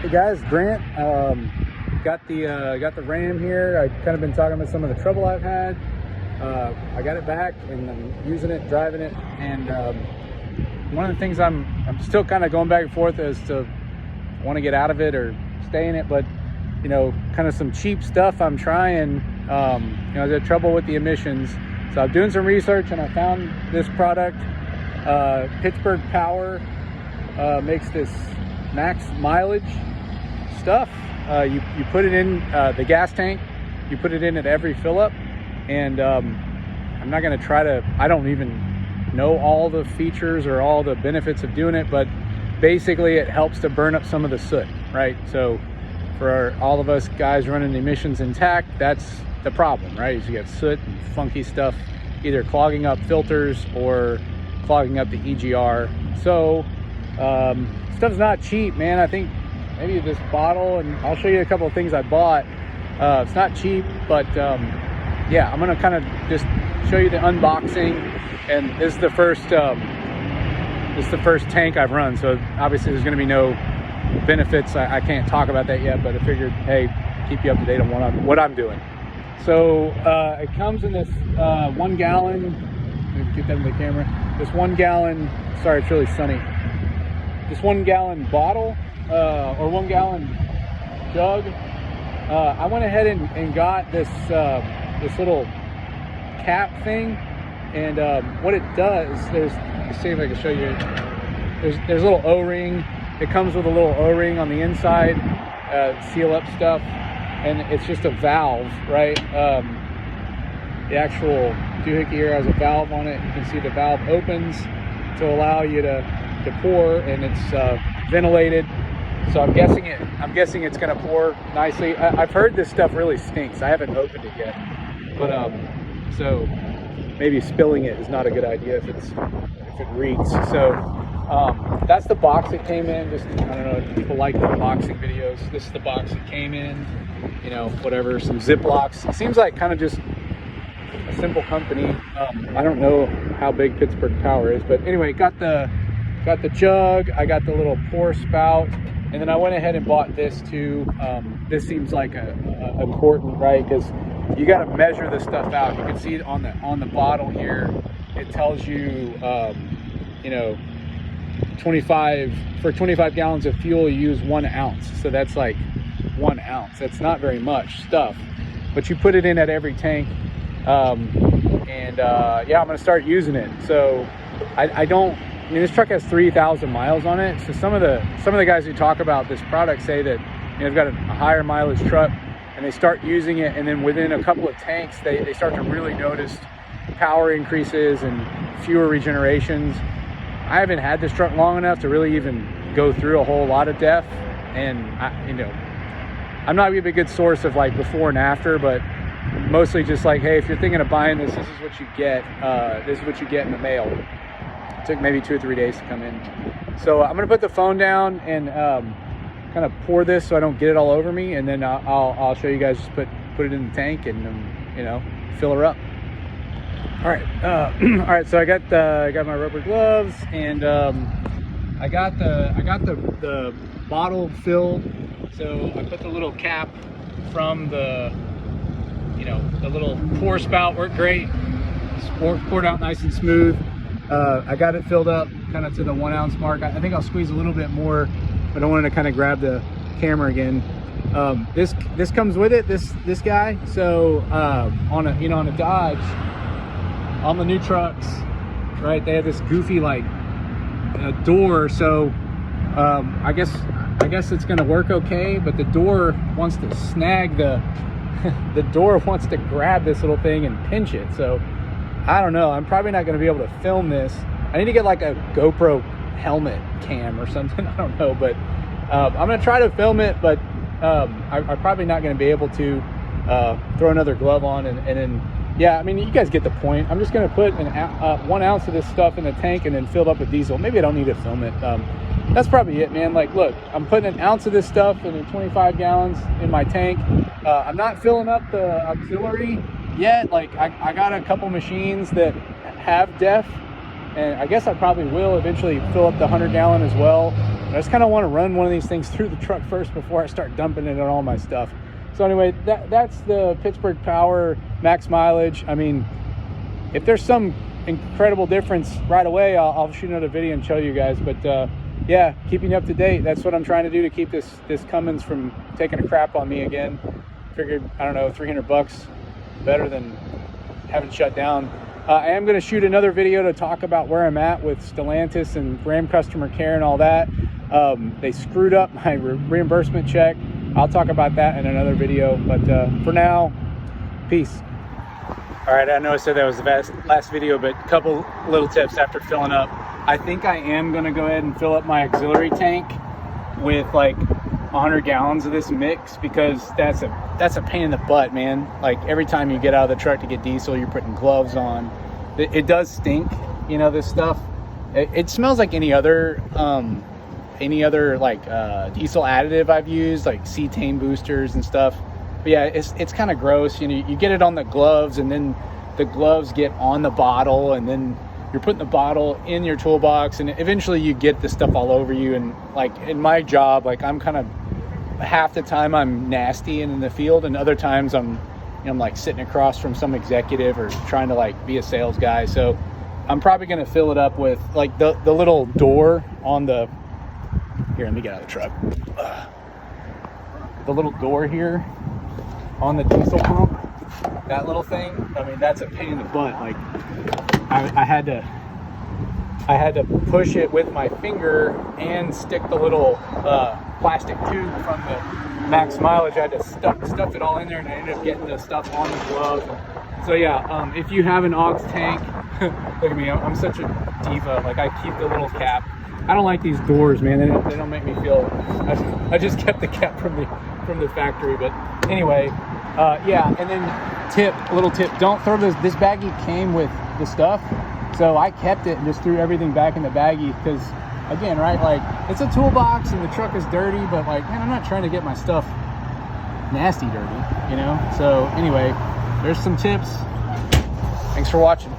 Hey guys, Grant. Got the Ram here. I kind of been talking about some of the trouble I've had. I got it back and I'm using it, driving it, and one of the things I'm still kind of going back and forth as to want to get out of it or stay in it, but you know, kind of some cheap stuff I'm trying. You know, I had trouble with the emissions, so I'm doing some research and I found this product. Pittsburg Power makes this max mileage stuff. You put it in the gas tank, you put it in at every fill up, and I'm not going to try to, I don't even know all the features or all the benefits of doing it, but basically it helps to burn up some of the soot, right? So for all of us guys running the emissions intact, that's the problem, right? Is you get soot and funky stuff either clogging up filters or clogging up the EGR. So stuff's not cheap, man. I think maybe this bottle, and I'll show you a couple of things I bought. It's not cheap, but yeah, I'm gonna kind of just show you the unboxing. And this is the first tank I've run, so obviously there's gonna be no benefits. I can't talk about that yet, but I figured, hey, keep you up to date on what I'm doing. So it comes in this 1 gallon. Get that in the camera. This 1 gallon. Sorry, it's really sunny. This 1 gallon bottle or 1 gallon jug. I went ahead and got this this little cap thing, and what it does, let's see if I can show you. There's a little O-ring. It comes with a little O-ring on the inside, seal up stuff, and it's just a valve, right? The actual doohickey here has a valve on it. You can see the valve opens to allow you to pour, and it's ventilated. So I'm guessing it's going to pour nicely. I've heard this stuff really stinks. I haven't opened it yet, but so maybe spilling it is not a good idea if it reeks. So that's the box it came in. Just, I don't know if people like the unboxing videos. This is the box it came in. You know, whatever, some Ziplocs. It seems like kind of just a simple company. I don't know how big Pittsburg Power is, but anyway, got the jug. I got the little pour spout, and then I went ahead and bought this too. This seems like important, right? Because you got to measure this stuff out. You can see it on the bottle here. It tells you, you know, 25 gallons of fuel, you use 1 ounce. So that's like 1 ounce. That's not very much stuff, but you put it in at every tank. Yeah, I'm gonna start using it. So I mean, this truck has 3,000 miles on it. So some of the guys who talk about this product say that, you know, they've got a higher mileage truck and they start using it, and then within a couple of tanks they start to really notice power increases and fewer regenerations. I haven't had this truck long enough to really even go through a whole lot of def, and you know, I'm not gonna be a good source of like before and after, but mostly just like, hey, if you're thinking of buying this, this is what you get. This is what you get in the mail. It took maybe 2 or 3 days to come in. So I'm gonna put the phone down and kind of pour this so I don't get it all over me, and then I'll show you guys. Just put it in the tank and you know, fill her up. All right, all right. So I got my rubber gloves, and I got the bottle filled. So I put the little cap from the, you know, the little pour spout worked great. Poured out nice and smooth. I got it filled up kind of to the 1 ounce mark. I think I'll squeeze a little bit more, but I wanted to kind of grab the camera again. This comes with it, this guy. So on a Dodge, on the new trucks, right, they have this goofy like door. So I guess it's gonna work okay, but the door wants to snag the door wants to grab this little thing and pinch it. So I don't know, I'm probably not going to be able to film this. I need to get like a GoPro helmet cam or something. I don't know, but I'm going to try to film it, but I'm probably not going to be able to throw another glove on, and then, yeah, I mean, you guys get the point. I'm just going to put 1 ounce of this stuff in the tank and then fill it up with diesel. Maybe I don't need to film it. That's probably it, man. Like, look, I'm putting 1 ounce of this stuff in 25 gallons in my tank. I'm not filling up the auxiliary yet. Like, I got a couple machines that have def, and I guess I probably will eventually fill up the 100 gallon as well. I just kind of want to run one of these things through the truck first before I start dumping it on all my stuff. So anyway, that's the Pittsburg Power max mileage. I mean, if there's some incredible difference right away, I'll shoot another video and show you guys. But yeah, keeping you up to date. That's what I'm trying to do to keep this Cummins from taking a crap on me again. Figured, I don't know, $300 better than having shut down. I am going to shoot another video to talk about where I'm at with Stellantis and Ram customer care and all that. They screwed up my reimbursement check. I'll talk about that in another video, but for now, peace. All right, I know I said that was the last video, but a couple little tips after filling up. I think I am gonna go ahead and fill up my auxiliary tank with like 100 gallons of this mix, because that's a pain in the butt, man. Like every time you get out of the truck to get diesel, you're putting gloves on. It does stink, you know, this stuff. It smells like any other like diesel additive I've used, like cetane boosters and stuff. But yeah, it's kind of gross. You know, you get it on the gloves, and then the gloves get on the bottle, and then you're putting the bottle in your toolbox, and eventually you get the stuff all over you. And like in my job, like I'm kind of, half the time I'm nasty and in the field, and other times I'm like sitting across from some executive or trying to like be a sales guy. So I'm probably going to fill it up with like the little door on the, here, let me get out of the truck. The little door here on the diesel pump, that little thing, I mean, that's a pain in the butt. Like I had to push it with my finger and stick the little plastic tube from the max mileage. I had to stuff it all in there, and I ended up getting the stuff on the glove. So yeah, if you have an aux tank, look at me, I'm such a diva. Like I keep the little cap. I don't like these doors, man. They don't make me feel. I just kept the cap from the factory. But anyway, yeah. And then a little tip: don't throw this baggie came with the stuff, so I kept it and just threw everything back in the baggie, because again, right, like it's a toolbox and the truck is dirty, but like, man, I'm not trying to get my stuff nasty dirty, you know. So anyway, there's some tips. Thanks for watching.